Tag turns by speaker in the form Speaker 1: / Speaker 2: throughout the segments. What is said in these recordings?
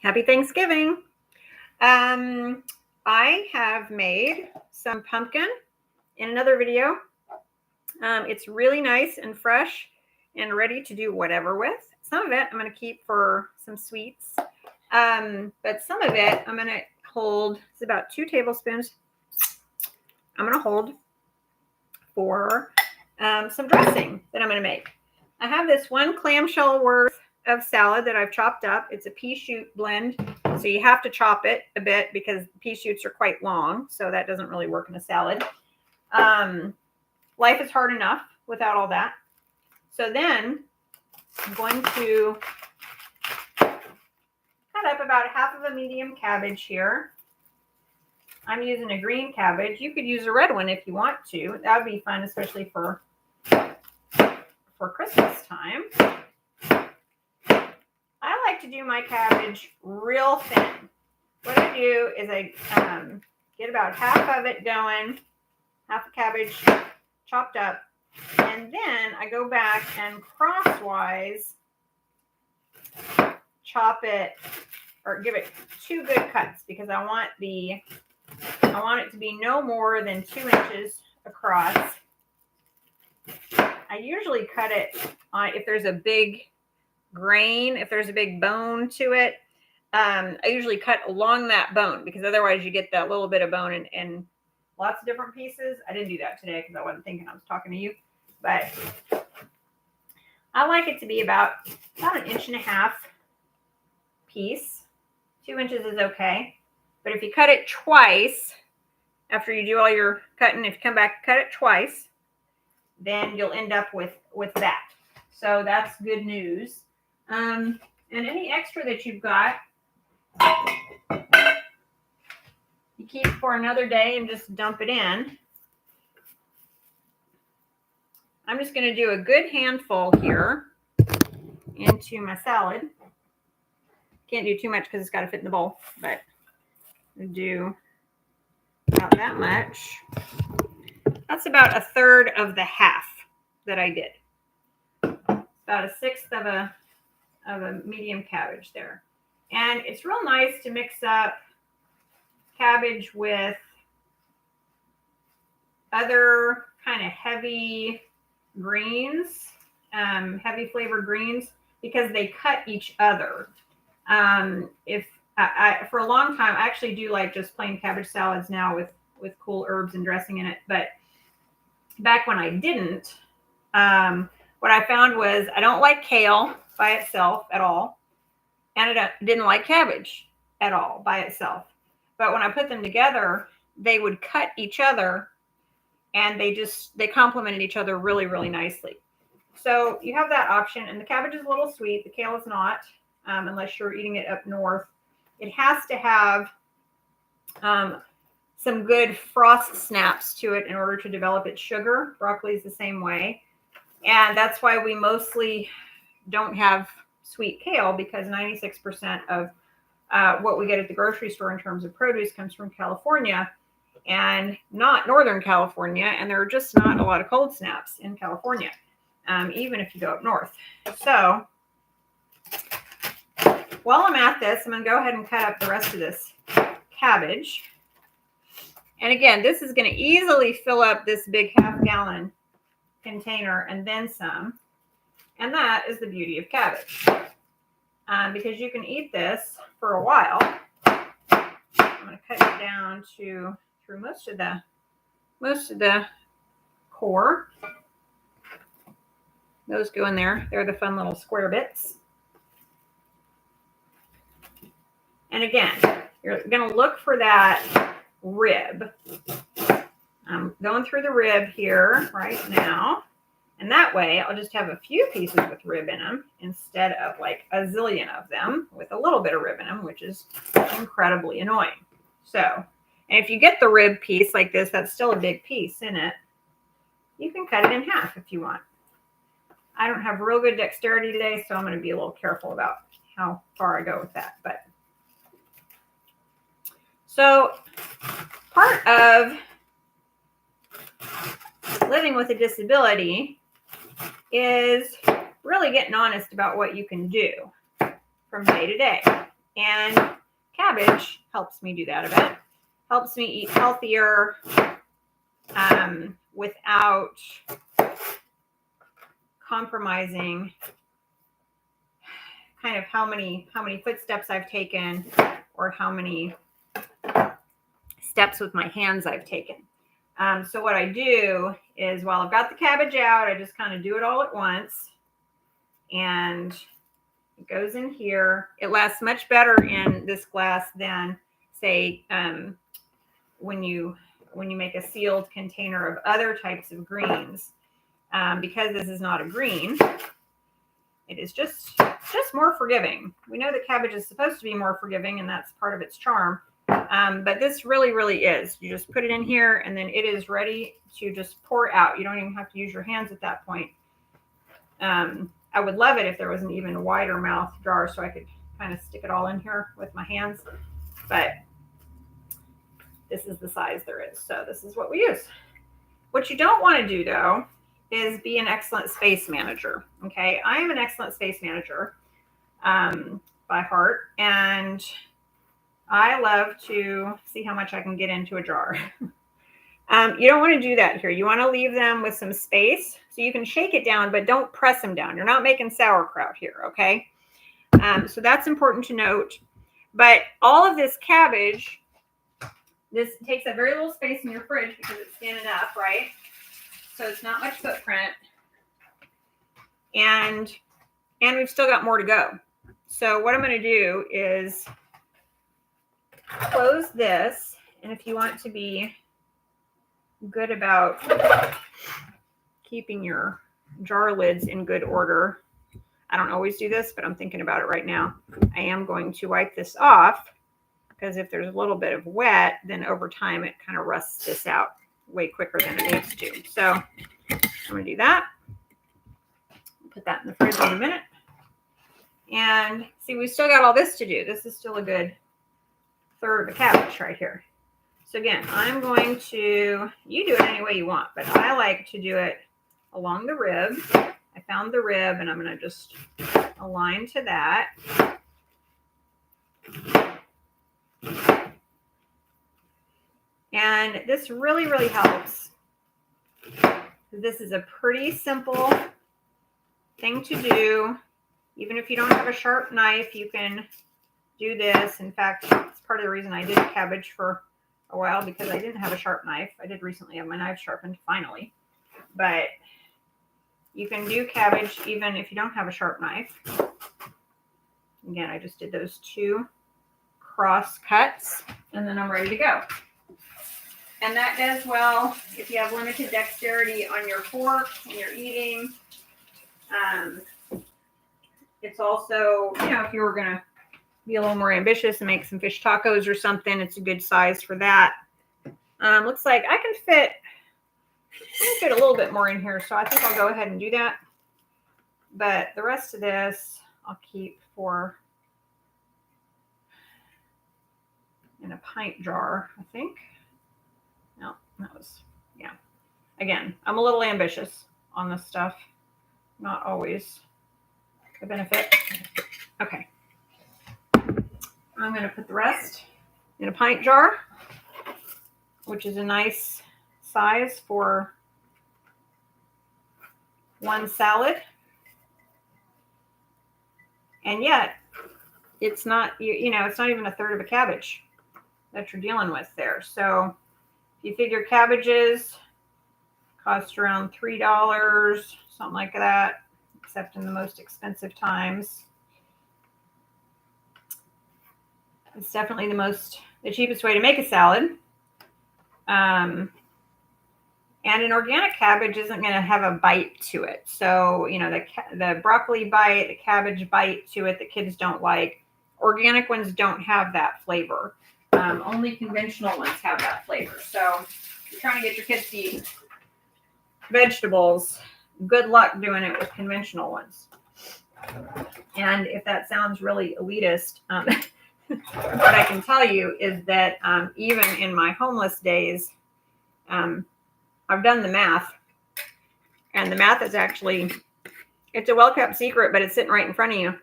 Speaker 1: Happy Thanksgiving. I have made some pumpkin in another video. It's really nice and fresh and ready to do whatever with. Some of it I'm going to keep for some sweets. But some of it I'm going to hold, it's about 2 tablespoons. I'm going to hold for some dressing that I'm going to make. I have this 1 clamshell worth of salad that I've chopped up. It's a pea shoot blend, so you have to chop it a bit because pea shoots are quite long, so that doesn't really work in a salad. Life is hard enough without all that. So then I'm going to cut up about half of a medium cabbage here. I'm using a green cabbage. You could use a red one if you want to. That would be fun, especially for Christmas time. I like to do my cabbage real thin. What I do is I get about half of it going, half the cabbage chopped up, and then I go back and crosswise chop it or give it 2 good cuts because I want it to be no more than 2 inches across. I usually cut it if there's a big grain, if there's a big bone to it. I usually cut along that bone because otherwise you get that little bit of bone in lots of different pieces. I didn't do that today because I wasn't thinking I was talking to you, but I like it to be about 1.5 inches piece. 2 inches is okay, but if you cut it twice after you do all your cutting, if you come back cut it twice, then you'll end up with that. So that's good news. And any extra that you've got, you keep for another day and just dump it in. I'm just going to do a good handful here into my salad. Can't do too much because it's got to fit in the bowl, but I'll do about that much. That's about 1/3 of the half that I did. About 1/6 of a medium cabbage there. And it's real nice to mix up cabbage with other kind of heavy greens, heavy flavored greens, because they cut each other. For a long time, I actually do like just plain cabbage salads now with cool herbs and dressing in it. But back when I didn't, what I found was I don't like kale by itself at all. And I didn't like cabbage at all by itself. But when I put them together, they would cut each other and they complemented each other really, really nicely. So you have that option. And the cabbage is a little sweet. The kale is not, unless you're eating it up north. It has to have some good frost snaps to it in order to develop its sugar. Broccoli is the same way. And that's why we mostly don't have sweet kale, because 96% of what we get at the grocery store in terms of produce comes from California and not Northern California. And there are just not a lot of cold snaps in California, even if you go up north. So while I'm at this, I'm going to go ahead and cut up the rest of this cabbage. And again, this is going to easily fill up this big 1/2 gallon container and then some. And that is the beauty of cabbage. Because you can eat this for a while. I'm going to cut it down through most of the core. Those go in there. They're the fun little square bits. And again, you're going to look for that rib. I'm going through the rib here right now. And that way, I'll just have a few pieces with rib in them instead of like a zillion of them with a little bit of rib in them, which is incredibly annoying. So, and if you get the rib piece like this, that's still a big piece in it. You can cut it in half if you want. I don't have real good dexterity today, so I'm going to be a little careful about how far I go with that. But so part of living with a disability is really getting honest about what you can do from day to day. And cabbage helps me do that a bit. Helps me eat healthier without compromising kind of how many footsteps I've taken or how many steps with my hands I've taken. So what I do is while I've got the cabbage out, I just kind of do it all at once. And it goes in here. It lasts much better in this glass than, say, when you make a sealed container of other types of greens. Because this is not a green, it is just more forgiving. We know that cabbage is supposed to be more forgiving, and that's part of its charm. But this really, really is. You just put it in here, and then it is ready to just pour out. You don't even have to use your hands at that point. I would love it if there was an even wider mouth jar so I could kind of stick it all in here with my hands. But this is the size there is. So this is what we use. What you don't want to do, though, is be an excellent space manager. Okay, I am an excellent space manager by heart, and I love to see how much I can get into a jar. You don't want to do that here. You want to leave them with some space so you can shake it down, but don't press them down. You're not making sauerkraut here, okay? So that's important to note. But all of this cabbage, this takes up very little space in your fridge because it's standing up, right? So it's not much footprint. And we've still got more to go. So what I'm going to do is close this. And if you want to be good about keeping your jar lids in good order, I don't always do this, but I'm thinking about it right now. I am going to wipe this off because if there's a little bit of wet, then over time it kind of rusts this out way quicker than it needs to. So I'm going to do that. Put that in the fridge in a minute. And see, we still got all this to do. This is still a good third of a cabbage right here. So again, I'm going to, you do it any way you want, but I like to do it along the rib. I found the rib and I'm going to just align to that. And this really, really helps. This is a pretty simple thing to do. Even if you don't have a sharp knife, you can do this. In fact, it's part of the reason I did cabbage for a while because I didn't have a sharp knife. I did recently have my knife sharpened, finally. But you can do cabbage even if you don't have a sharp knife. Again, I just did those 2 cross cuts, and then I'm ready to go. And that does well if you have limited dexterity on your fork when you're eating. It's also, if you were going to be a little more ambitious and make some fish tacos or something, it's a good size for that. Looks like I can fit a little bit more in here, so I think I'll go ahead and do that. But the rest of this I'll keep for in a pint jar, I think. No, that was, yeah. Again, I'm a little ambitious on this stuff. Not always a benefit. Okay. I'm going to put the rest in a pint jar, which is a nice size for one salad. And yet, it's not, it's not even a third of a cabbage that you're dealing with there. So if you figure cabbages cost around $3, something like that, except in the most expensive times. It's definitely the cheapest way to make a salad. And an organic cabbage isn't going to have a bite to it. So, the broccoli bite, the cabbage bite to it that kids don't like. Organic ones don't have that flavor. Only conventional ones have that flavor. So if you're trying to get your kids to eat vegetables, good luck doing it with conventional ones. And if that sounds really elitist, what I can tell you is that even in my homeless days, I've done the math. And the math is actually, it's a well-kept secret, but it's sitting right in front of you.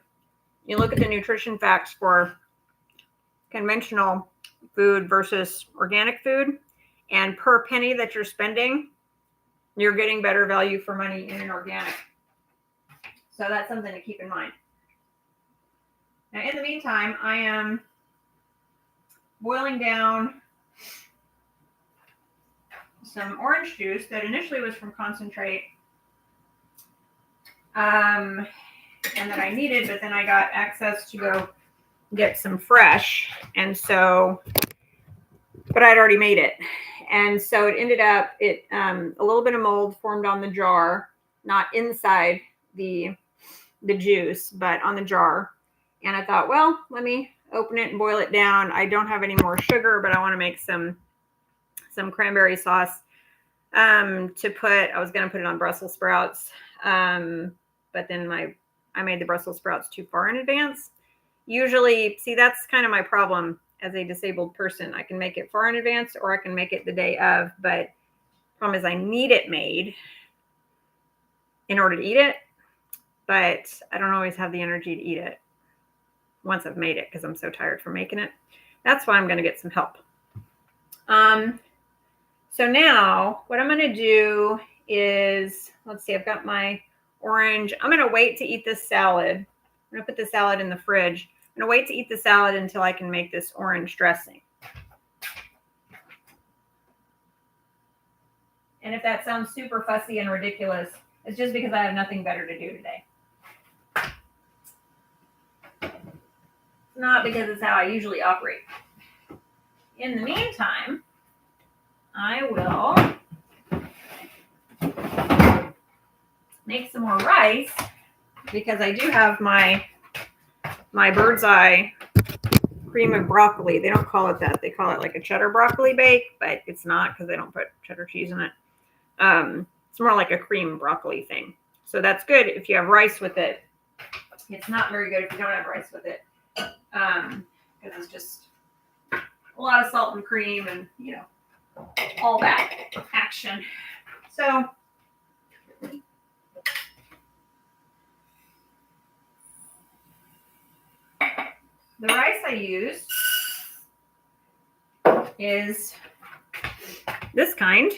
Speaker 1: You look at the nutrition facts for conventional food versus organic food. And per penny that you're spending, you're getting better value for money in an organic. So that's something to keep in mind. Now, in the meantime, I am boiling down some orange juice that initially was from concentrate, and that I needed, but then I got access to go get some fresh, and so, but I'd already made it, and so it ended up, a little bit of mold formed on the jar, not inside the juice, but on the jar, and I thought, well, let me open it and boil it down. I don't have any more sugar, but I want to make some cranberry sauce to put. I was going to put it on Brussels sprouts, but then I made the Brussels sprouts too far in advance. Usually, see, that's kind of my problem as a disabled person. I can make it far in advance, or I can make it the day of, but the problem is I need it made in order to eat it, but I don't always have the energy to eat it once I've made it because I'm so tired from making it. That's why I'm going to get some help. So now what I'm going to do is, let's see, I've got my orange. I'm going to wait to eat this salad. I'm going to put the salad in the fridge. I'm going to wait to eat the salad until I can make this orange dressing. And if that sounds super fussy and ridiculous, it's just because I have nothing better to do today. It's not because it's how I usually operate. In the meantime, I will make some more rice because I do have my bird's eye cream of broccoli. They don't call it that. They call it like a cheddar broccoli bake, but it's not because they don't put cheddar cheese in it. It's more like a cream broccoli thing. So that's good if you have rice with it. It's not very good if you don't have rice with it because it's just a lot of salt and cream and, you know, all that action. So the rice I use is this kind.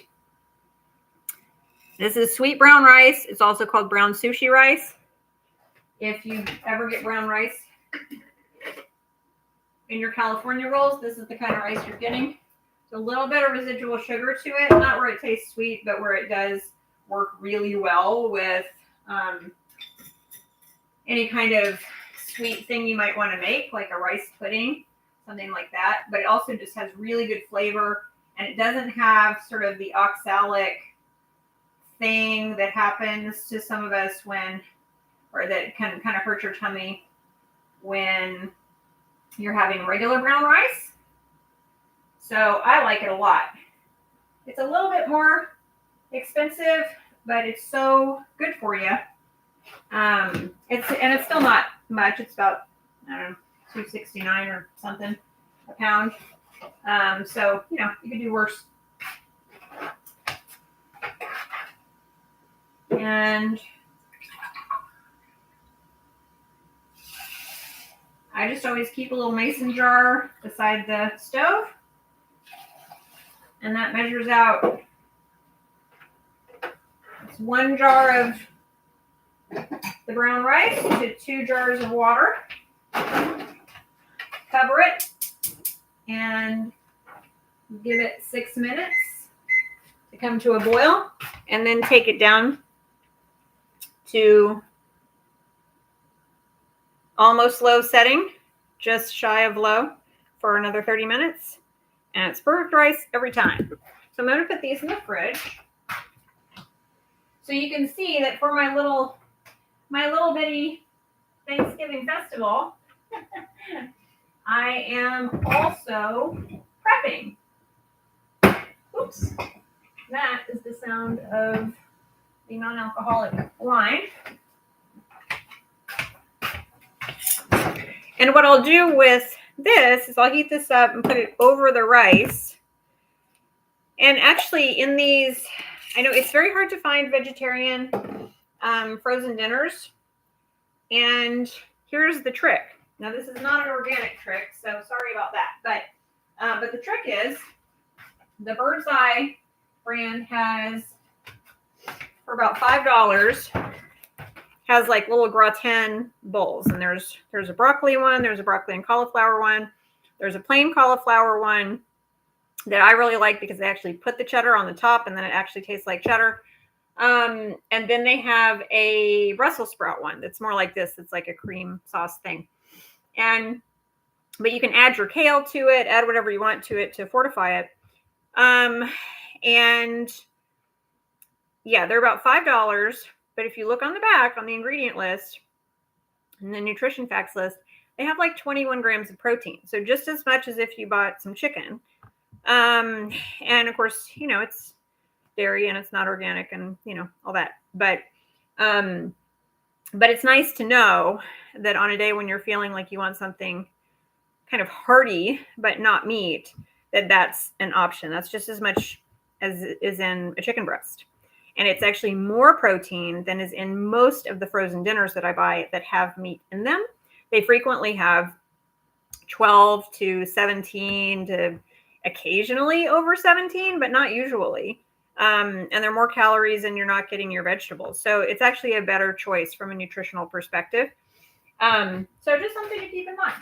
Speaker 1: This is sweet brown rice. It's also called brown sushi rice. If you ever get brown rice in your California rolls, this is the kind of rice you're getting. A little bit of residual sugar to it, not where it tastes sweet, but where it does work really well with any kind of sweet thing you might want to make, like a rice pudding, something like that. But it also just has really good flavor, and it doesn't have sort of the oxalic thing that happens to some of us or that can kind of hurt your tummy when you're having regular brown rice. So I like it a lot. It's a little bit more expensive, but it's so good for you. It's still not much. It's about, I don't know, $2.69 or something a pound. So, you know, you could do worse. And I just always keep a little mason jar beside the stove. And that measures out, it's 1 jar of the brown rice to 2 jars of water. Cover it and give it 6 minutes to come to a boil, and then take it down to almost low setting, just shy of low, for another 30 minutes. And it's perfect rice every time. So I'm going to put these in the fridge. So you can see that for my little bitty Thanksgiving festival, I am also prepping. Oops. That is the sound of the non-alcoholic wine. And what I'll do with this is I'll heat this up and put it over the rice. And actually in these, I know it's very hard to find vegetarian frozen dinners. And here's the trick. Now this is not an organic trick, so sorry about that. But the trick is the Bird's Eye brand has, for about $5, has like little gratin bowls, and there's a broccoli one, there's a broccoli and cauliflower one, there's a plain cauliflower one that I really like because they actually put the cheddar on the top, and then it actually tastes like cheddar. And then they have a Brussels sprout one that's more like this. It's like a cream sauce thing, but you can add your kale to it, add whatever you want to it to fortify it. And yeah, they're about $5. But if you look on the back on the ingredient list and the nutrition facts list, they have like 21 grams of protein. So just as much as if you bought some chicken. And of course, it's dairy and it's not organic and, all that. But it's nice to know that on a day when you're feeling like you want something kind of hearty, but not meat, that's an option. That's just as much as is in a chicken breast. And it's actually more protein than is in most of the frozen dinners that I buy that have meat in them. They frequently have 12 to 17 to occasionally over 17, but not usually. And they're more calories and you're not getting your vegetables. So it's actually a better choice from a nutritional perspective. So just something to keep in mind.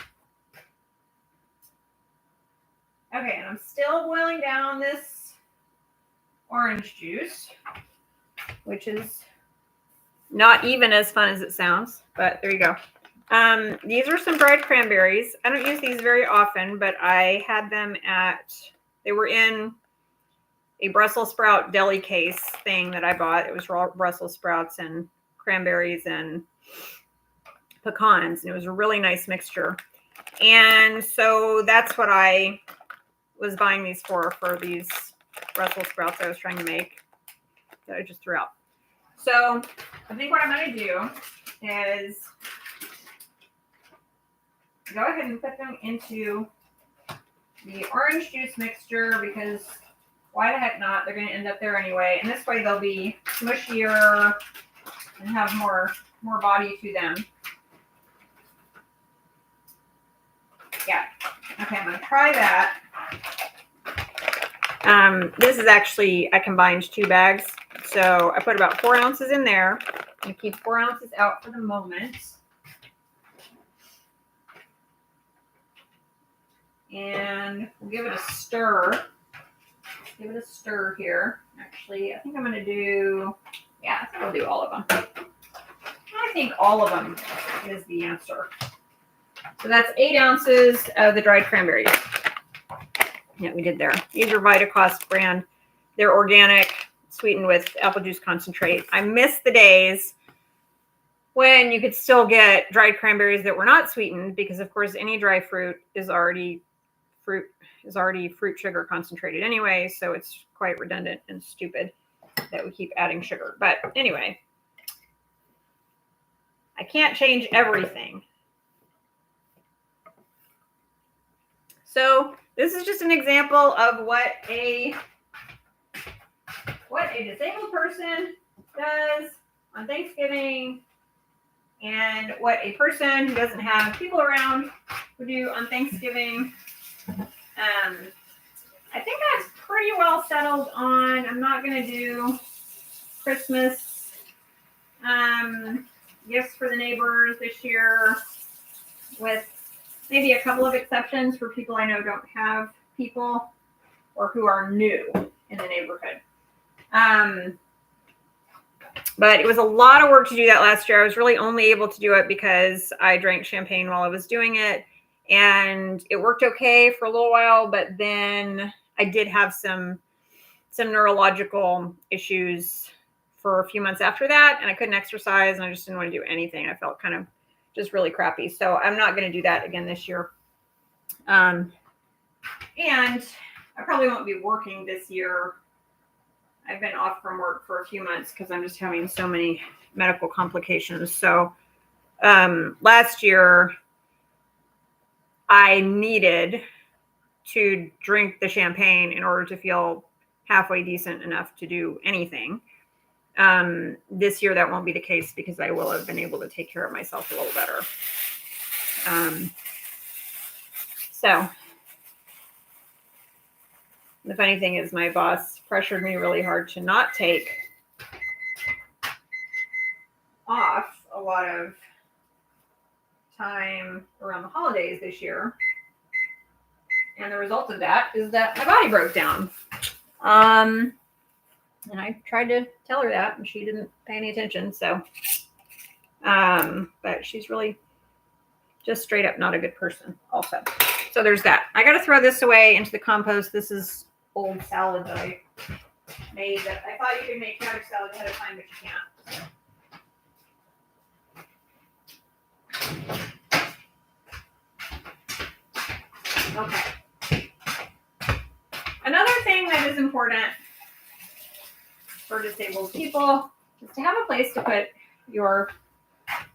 Speaker 1: Okay, and I'm still boiling down this orange juice, which is not even as fun as it sounds, but there you go. These are some dried cranberries. I don't use these very often, but I had them they were in a Brussels sprout deli case thing that I bought. It was raw Brussels sprouts and cranberries and pecans, and it was a really nice mixture. And so that's what I was buying these for these Brussels sprouts I was trying to make that I just threw out. So I think what I'm going to do is go ahead and put them into the orange juice mixture because why the heck not? They're going to end up there anyway. And this way they'll be mushier and have more body to them. Yeah. Okay, I'm going to try that. This is actually, I combined 2 bags. So I put about 4 ounces in there. I'm going to keep 4 ounces out for the moment. And we'll give it a stir. Give it a stir here. Actually, I think I'm going to do, I think I'll do all of them. I think all of them is the answer. So that's 8 ounces of the dried cranberries. Yeah, we did there. These are Vitacost brand. They're organic, sweetened with apple juice concentrate. I miss the days when you could still get dried cranberries that were not sweetened because, of course, any dry fruit is already fruit sugar concentrated anyway, so it's quite redundant and stupid that we keep adding sugar. But anyway, I can't change everything. So this is just an example of what a disabled person does on Thanksgiving and what a person who doesn't have people around would do on Thanksgiving. I think that's pretty well settled on. I'm not going to do Christmas gifts for the neighbors this year, with maybe a couple of exceptions for people I know don't have people or who are new in the neighborhood. But it was a lot of work to do that last year. I was really only able to do it because I drank champagne while I was doing it. And it worked okay for a little while, but then I did have some neurological issues for a few months after that, and I couldn't exercise, and I just didn't want to do anything. I felt kind of just really crappy. So I'm not going to do that again this year. And I probably won't be working this year. I've been off from work for a few months because I'm just having so many medical complications. So last year, I needed to drink the champagne in order to feel halfway decent enough to do anything. This year, that won't be the case because I will have been able to take care of myself a little better. So the funny thing is my boss pressured me really hard to not take off a lot of time around the holidays this year. And the result of that is that my body broke down. And I tried to tell her that and she didn't pay any attention. So, but she's really just straight up not a good person also. So there's that. I got to throw this away into the compost. This is old salad that I made that I thought you could make cabbage salad ahead of time, but you can't. Okay. Another thing that is important for disabled people is to have a place to put your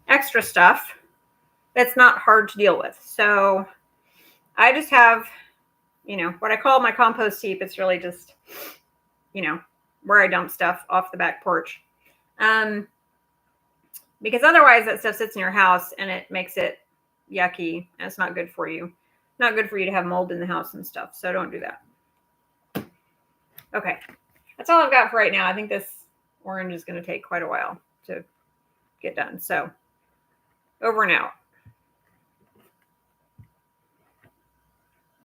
Speaker 1: extra stuff that's not hard to deal with. So I just have, what I call my compost heap. It's really just, where I dump stuff off the back porch. Because otherwise that stuff sits in your house and it makes it yucky and it's not good for you. Not good for you to have mold in the house and stuff. So don't do that. Okay. That's all I've got for right now. I think this orange is going to take quite a while to get done. So over and out.